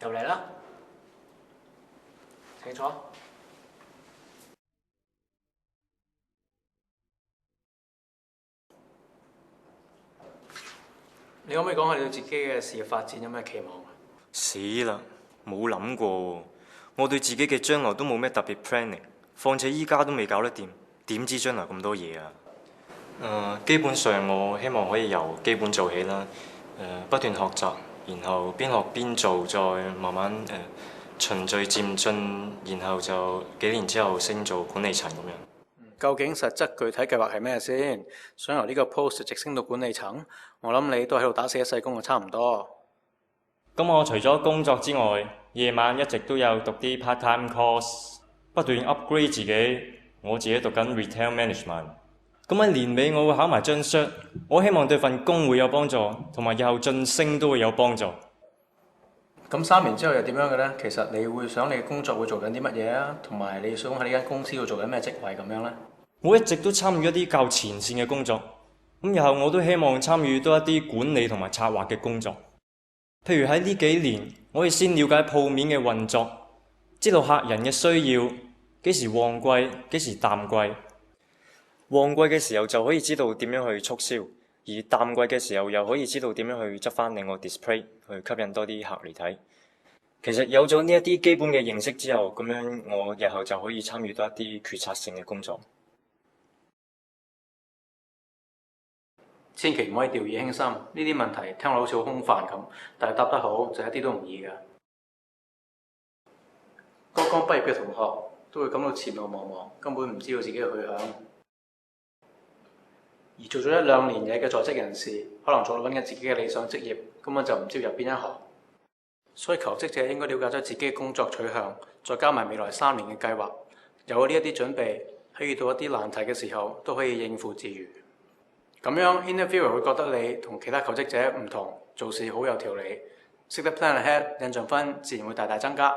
入嚟啦，請坐。你可唔可以講下你對自己嘅事業發展有咩期望啊？死啦，冇諗過喎！我對自己嘅將來都冇咩特別 planning， 況且依家都未搞得掂，點知將來咁多嘢啊？基本上我希望可以由基本做起啦，不斷學習，然後邊學邊做，再慢慢循序漸進，然後就幾年之後升做管理層咁樣。究竟實質具體計劃係咩先？想由呢個 post 直升到管理層，我諗你都喺度打死一世工就差唔多。咁我除咗工作之外，夜晚一直都有讀啲 part time course， 不斷 upgrade 自己。我自己讀緊 retail management。咁喺年尾我會考埋張 cert， 我希望對份工會有幫助，同埋以後晉升都會有幫助。咁3年之後又點樣嘅呢？其實你會想你嘅工作會做緊啲乜嘢啊？同埋你想喺呢間公司度做緊咩職位咁樣呢？我一直都參與一啲較前線嘅工作，咁以後我都希望參與多一啲管理同埋策劃嘅工作。譬如喺呢幾年，我可以先了解鋪面嘅運作，知道客人嘅需要，幾時旺季，幾時淡季。旺季嘅時候就可以知道點樣去促銷，而淡季嘅時候又可以知道點樣去執翻另外 display 去吸引多啲客嚟睇。其實有咗呢一啲基本嘅認識之後，咁樣我日後就可以參與多一啲決策性嘅工作。千祈唔可以掉以輕心，呢啲問題聽落好似好空泛咁，但係答得好就一啲都唔易㗎。剛剛畢業嘅同學都會感到前路茫茫，根本唔知道自己嘅去向。而做咗1-2年嘢嘅在職人士，可能仲揾緊自己嘅理想職業，根本就唔知入邊一行。所以求職者應該了解咗自己嘅工作取向，再加埋未來3年嘅計劃，有咗呢一啲準備，喺遇到一啲難題嘅時候都可以應付自如。咁樣 interviewer 會覺得你同其他求職者唔同，做事好有條理，識得 plan ahead，印象分自然會大大增加。